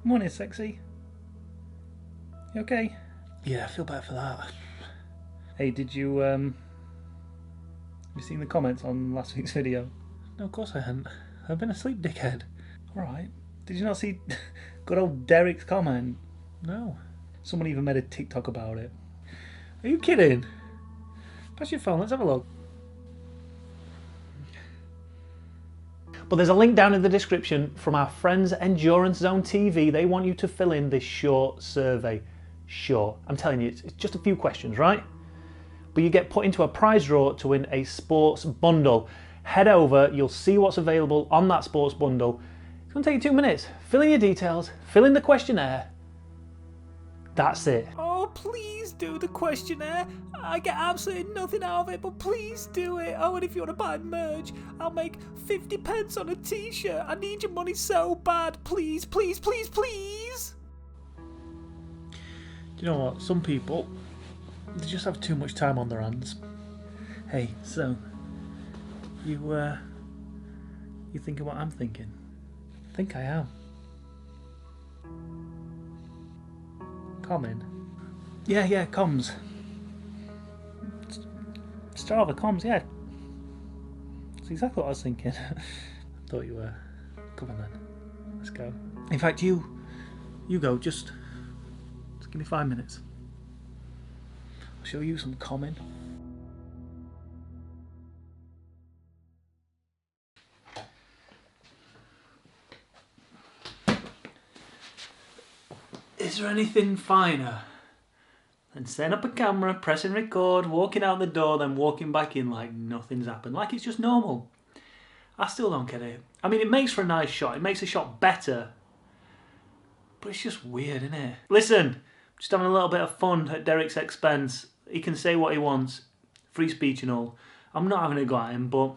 Morning, sexy. You okay? Yeah, I feel better for that. Hey, did you, have you seen the comments on last week's video? No, of course I hadn't. I've been asleep, dickhead. Alright. Did you not see good old Derek's comment? No. Someone even made a TikTok about it. Are you kidding? Pass your phone, let's have a look. But there's a link down in the description from our friends Endurance Zone TV. They want you to fill in this short survey. Short. I'm telling you, it's just a few questions, right? But you get put into a prize draw to win a sports bundle. Head over, you'll see what's available on that sports bundle. It's going to take you 2 minutes. Fill in your details, fill in the questionnaire. That's it. Oh, please do the questionnaire. I get absolutely nothing out of it, but please do it. Oh, and if you want to buy merch, I'll make 50 pence on a t-shirt. I need your money so bad. Please, please, please, please. Do you know what? Some people, they just have too much time on their hands. Hey, so, you thinking what I'm thinking? I think I am. Common? Yeah, comms. Strava comms, yeah. That's exactly what I was thinking. Thought you were. Come on then. Let's go. In fact, you go, just give me 5 minutes. I'll show you some common. Is there anything finer than setting up a camera, pressing record, walking out the door, then walking back in like nothing's happened, like it's just normal? I still don't get it. I mean, it makes for a nice shot, it makes the shot better, but it's just weird, isn't it? Listen, just having a little bit of fun at Derek's expense. He can say what he wants, free speech and all. I'm not having a go at him, but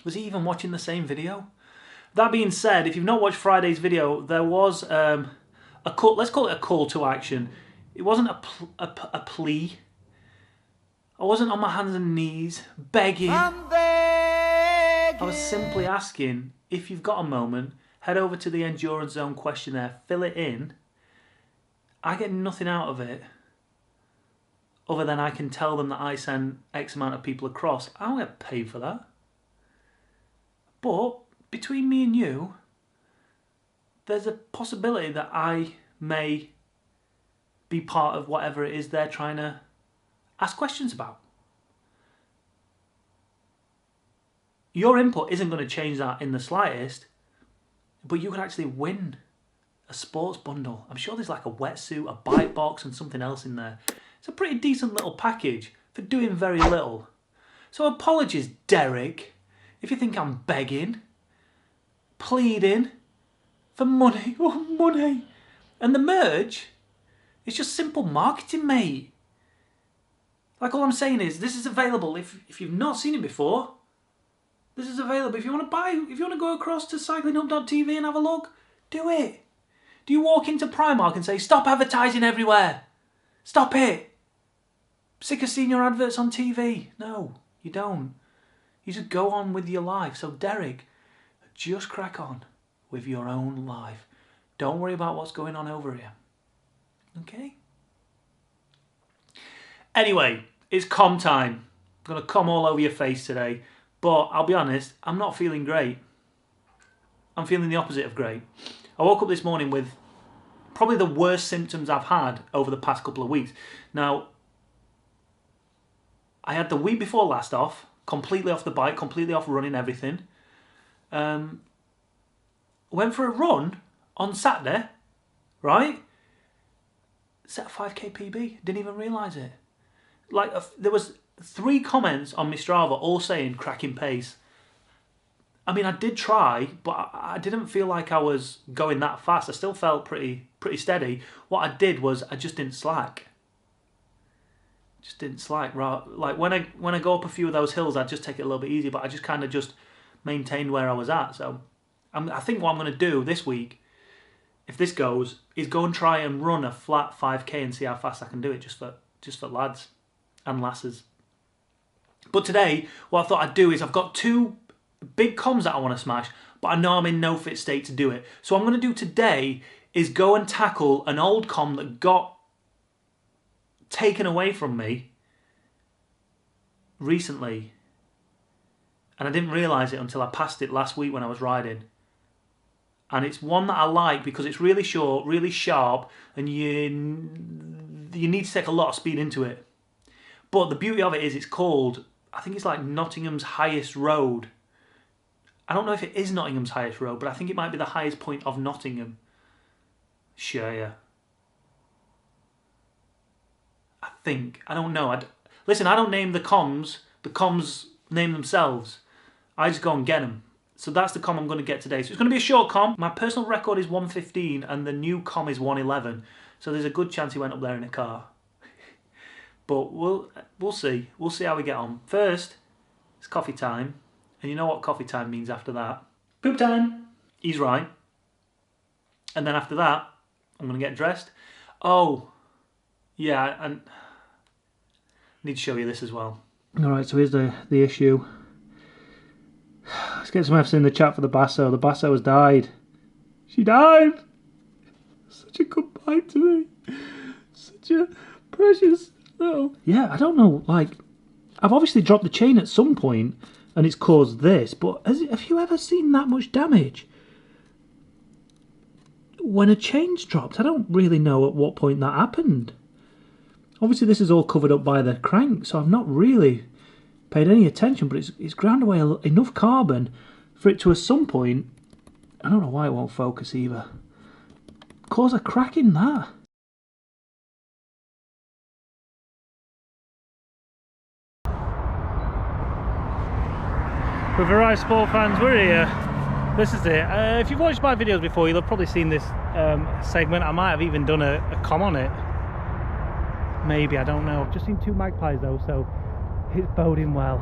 was he even watching the same video? That being said, if you've not watched Friday's video, there was a call, let's call it a call to action. It wasn't a plea. I wasn't on my hands and knees begging. I was simply asking, if you've got a moment, head over to the Endurance Zone questionnaire, fill it in. I get nothing out of it other than I can tell them that I send X amount of people across. I don't get paid for that. But between me and you, there's a possibility that I may be part of whatever it is they're trying to ask questions about. Your input isn't going to change that in the slightest, but you could actually win a sports bundle. I'm sure there's like a wetsuit, a bike box and something else in there. It's a pretty decent little package for doing very little. So apologies, Derek, if you think I'm begging, pleading for money. Oh, money. And the merch, it's just simple marketing, mate. Like, all I'm saying is, this is available. If you've not seen it before, this is available. If you want to buy, if you want to go across to CyclingHub.tv and have a look, do it. Do you walk into Primark and say, stop advertising everywhere? Stop it. Sick of seeing your adverts on TV. No, you don't. You just go on with your life. So, Derek, just crack on with your own life. Don't worry about what's going on over here. Okay? Anyway, it's com time. I'm going to com all over your face today. But I'll be honest, I'm not feeling great. I'm feeling the opposite of great. I woke up this morning with probably the worst symptoms I've had over the past couple of weeks. Now, I had the week before last off, completely off the bike, completely off running everything. Went for a run on Saturday, right? Set a 5k PB, didn't even realise it. Like, there was 3 comments on my Strava all saying cracking pace. I mean, I did try, but I didn't feel like I was going that fast. I still felt pretty steady. What I did was I just didn't slack. Just didn't slack. Like when I go up a few of those hills, I just take it a little bit easy, but I just kind of just maintained where I was at. So I think what I'm going to do this week, if this goes, is go and try and run a flat 5k and see how fast I can do it, just for lads and lasses. But today, what I thought I'd do is I've got 2 big comms that I want to smash, but I know I'm in no fit state to do it. So what I'm going to do today is go and tackle an old com that got taken away from me recently. And I didn't realise it until I passed it last week when I was riding. And it's one that I like because it's really short, really sharp, and you need to take a lot of speed into it. But the beauty of it is it's called, I think it's like Nottingham's highest road. I don't know if it is Nottingham's highest road, but I think it might be the highest point of Nottinghamshire. I think. I don't know. Listen, I don't name the comms. The comms name themselves. I just go and get them. So that's the com I'm going to get today. So it's going to be a short com. My personal record is 1:15 and the new com is 1:11. So there's a good chance he went up there in a car. But we'll see. We'll see how we get on. First, it's coffee time. And you know what coffee time means after that? Poop time. He's right. And then after that, I'm going to get dressed. Oh, yeah, and I need to show you this as well. Alright, so here's the issue. Let's get some F's in the chat for the Basso. The Basso has died. She died! Such a goodbye to me. Such a precious little... Yeah, I don't know, like... I've obviously dropped the chain at some point and it's caused this, but have you ever seen that much damage? When a chain's dropped, I don't really know at what point that happened. Obviously this is all covered up by the crank, so I've not really paid any attention, but it's ground away enough carbon for it to at some point, I don't know why it won't focus either, cause a crack in that. We've arrived, sport fans, we're here. This is it. If you've watched my videos before, you'll have probably seen this segment. I might have even done a com on it. Maybe, I don't know. I've just seen two magpies though, so it's boding well.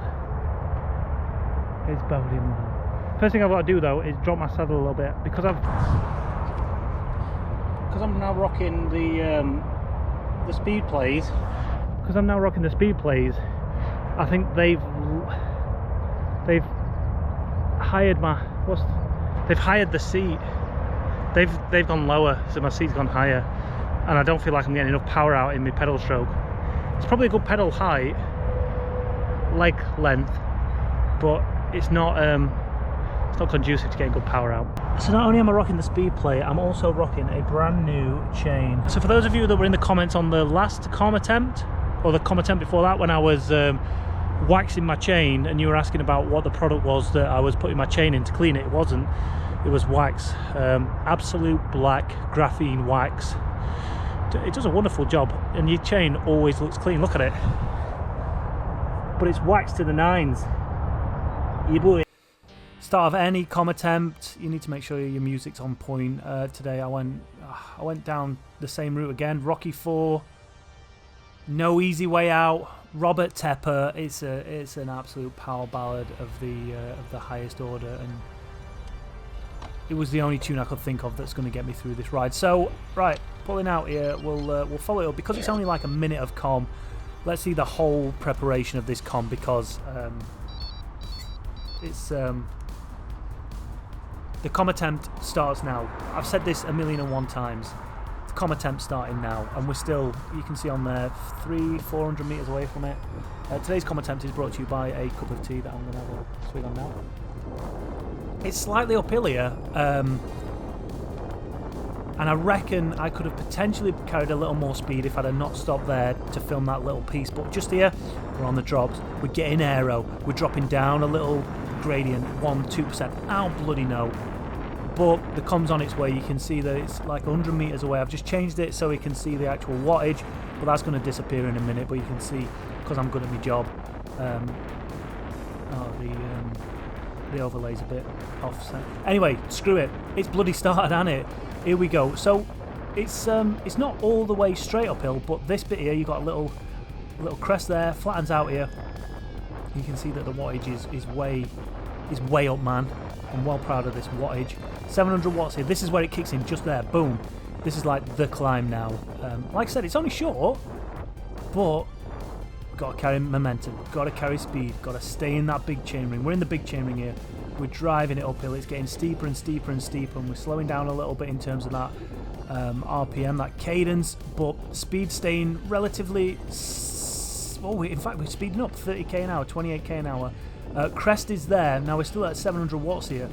It's boding well. First thing I've got to do though is drop my saddle a little bit because I'm now rocking the speed plays. Because I'm now rocking the speed plays, I think they've hired they've hired the seat. They've gone lower, so my seat's gone higher. And I don't feel like I'm getting enough power out in my pedal stroke. It's probably a good pedal height, leg length, but it's not conducive to getting good power out. So not only am I rocking the speed plate, I'm also rocking a brand new chain. So for those of you that were in the comments on the last com attempt, or the com attempt before that, when I was waxing my chain and you were asking about what the product was that I was putting my chain in to clean it, it wasn't. It was wax, absolute black graphene wax. It does a wonderful job and your chain always looks clean. Look at it, but it's waxed to the nines. You boy. Start of any com attempt, you need to make sure your music's on point. Today I went down the same route again. Rocky 4, No Easy Way Out, Robert Tepper. It's an absolute power ballad of the highest order, and it was the only tune I could think of that's going to get me through this ride. So, right, pulling out here, we'll follow it up. Because it's only like a minute of com, let's see the whole preparation of this com, because it's... the com attempt starts now. I've said this 1,000,001 times. The com attempt starting now, and we're still, you can see on there, 300-400 metres away from it. Today's com attempt is brought to you by a cup of tea that I'm going to have a swig on now. It's slightly uphill here, and I reckon I could have potentially carried a little more speed if I'd have not stopped there to film that little piece. But just here, we're on the drops, we're getting aero, we're dropping down a little gradient, 1-2%, I don't bloody know. But the com's on its way. You can see that it's like 100 metres away. I've just changed it so we can see the actual wattage, but that's going to disappear in a minute. But you can see, because I'm good at my job, the overlay's a bit offset. Anyway, screw it. It's bloody started, hasn't it? Here we go. So it's not all the way straight uphill, but this bit here, you got a little crest there, flattens out here. You can see that the wattage is way up, man. I'm well proud of this wattage. 700 watts here. This is where it kicks in, just there. Boom. This is like the climb now. Like I said, it's only short, but got to carry momentum, got to carry speed, got to stay in that big chainring. We're in the big chainring here. we're driving it uphill. It's getting steeper and steeper and steeper, and we're slowing down a little bit in terms of that RPM, that cadence, but speed staying relatively. In fact, we're speeding up 30k an hour, 28k an hour. Crest is there. Now we're still at 700 watts here.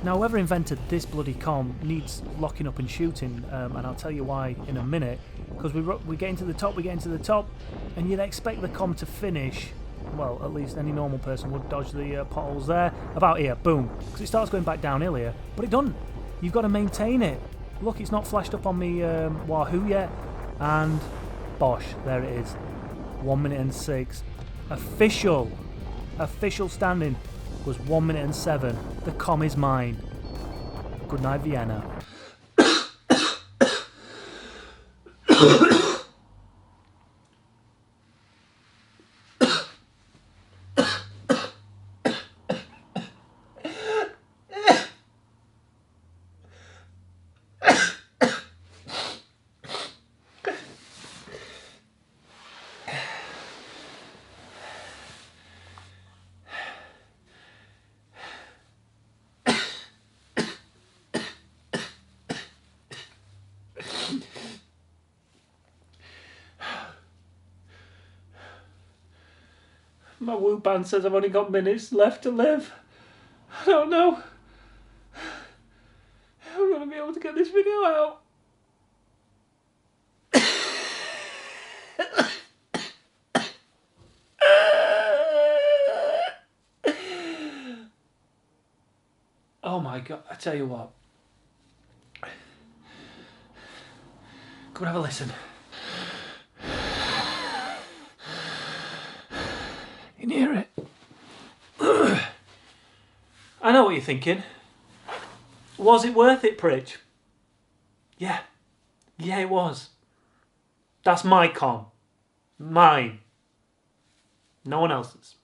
Now, whoever invented this bloody com needs locking up and shooting, and I'll tell you why in a minute. Because we're getting to the top, and you'd expect the com to finish. Well, at least any normal person would dodge the potholes there. About here, boom. Because it starts going back downhill here, but it doesn't. You've got to maintain it. Look, it's not flashed up on me Wahoo yet, and bosh, there it is. 1 minute and 6. Official standing was 1 minute and 7. The com is mine. Good night, Vienna. My Woo band says I've only got minutes left to live. I don't know. I'm going to be able to get this video out. Oh my God, I tell you what. Come and have a listen. You can hear it. I know what you're thinking. Was it worth it, Pritch? Yeah. Yeah, it was. That's my com. Mine. No one else's.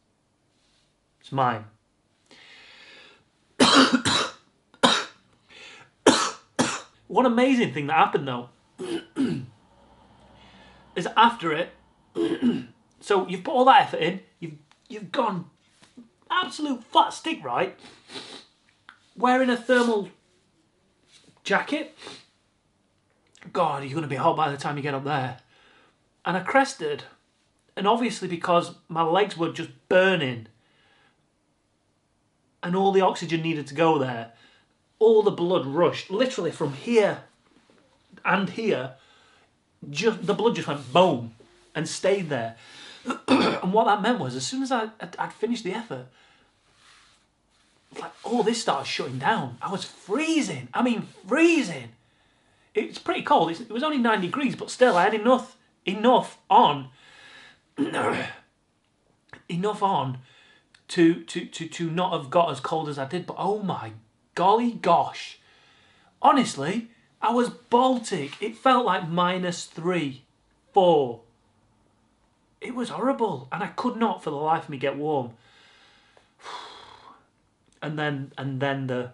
It's mine. One amazing thing that happened though is after it, so you've put all that effort in, you've gone absolute flat stick, right? Wearing a thermal jacket. God, you're going to be hot by the time you get up there. And I crested, and obviously because my legs were just burning and all the oxygen needed to go there, all the blood rushed, literally from here and here, the blood just went boom and stayed there. And what that meant was, as soon as I'd finished the effort, like all this started shutting down. I was freezing. I mean, freezing. It's pretty cold. It was only 9 degrees, but still, I had enough on to not have got as cold as I did. But oh my golly gosh, honestly, I was Baltic. It felt like -3, 4. It was horrible, and I could not for the life of me get warm. And then the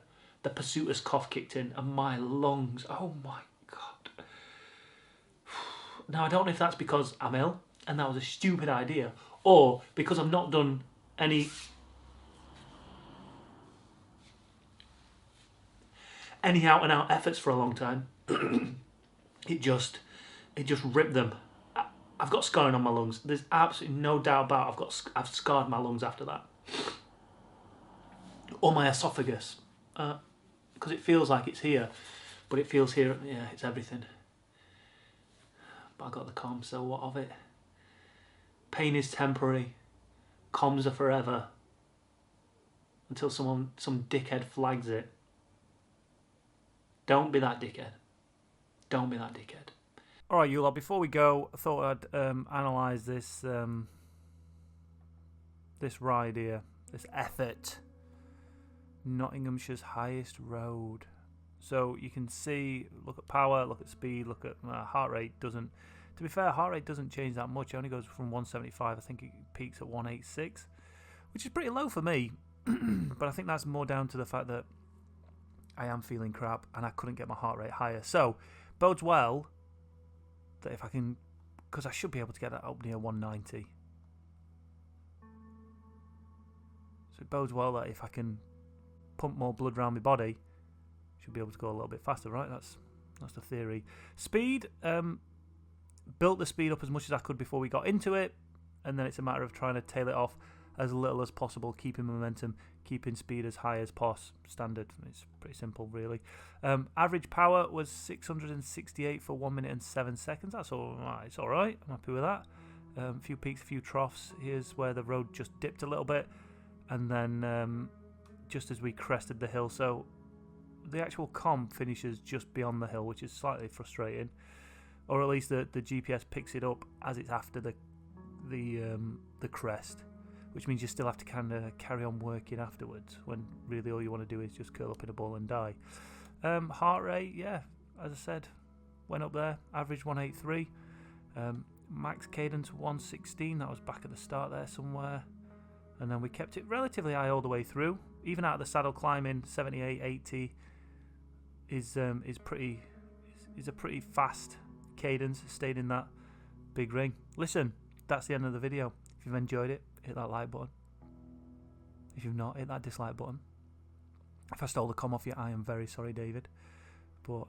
pursuiter's cough kicked in, and my lungs, oh my God. Now I don't know if that's because I'm ill and that was a stupid idea, or because I've not done any out and out efforts for a long time. it just ripped them. I've got scarring on my lungs. There's absolutely no doubt about it. I've scarred my lungs after that. Or my esophagus. Because it feels like it's here. But it feels here, yeah, it's everything. But I got the comms, so what of it? Pain is temporary. Comms are forever. Until some dickhead flags it. Don't be that dickhead. Don't be that dickhead. All right, you lot, before we go, I thought I'd analyse this this ride here, this effort. Nottinghamshire's highest road. So you can see, look at power, look at speed, look at heart rate. Doesn't, to be fair, heart rate doesn't change that much. It only goes from 175, I think it peaks at 186, which is pretty low for me. But I think that's more down to the fact that I am feeling crap and I couldn't get my heart rate higher. So, bodes well that if I can, because I should be able to get that up near 190. So it bodes well that if I can pump more blood around my body, should be able to go a little bit faster, right? That's the theory. Speed, built the speed up as much as I could before we got into it, and then it's a matter of trying to tail it off as little as possible, keeping momentum, keeping speed as high as standard. It's pretty simple, really. Average power was 668 for 1 minute and 7 seconds. That's all right. It's all right. I'm happy with that. A few peaks, a few troughs. Here's where the road just dipped a little bit, and then just as we crested the hill. So the actual comp finishes just beyond the hill, which is slightly frustrating, or at least the GPS picks it up as it's after the crest, which means you still have to kind of carry on working afterwards, when really all you want to do is just curl up in a ball and die. Heart rate, yeah, as I said, went up there. Average 183. Max cadence 116. That was back at the start there somewhere, and then we kept it relatively high all the way through. Even out of the saddle climbing, 78, 80 is a pretty fast cadence. Stayed in that big ring. Listen, that's the end of the video. If you've enjoyed it, hit that like button. If you've not, hit that dislike button. If I stole the com off you, I am very sorry, David. But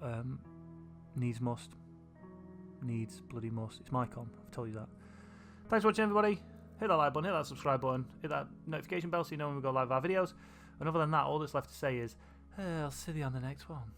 needs must. Needs bloody must. It's my com, I've told you that. Thanks for watching, everybody. Hit that like button, hit that subscribe button, hit that notification bell so you know when we go live with our videos. And other than that, all that's left to say is, I'll see you on the next one.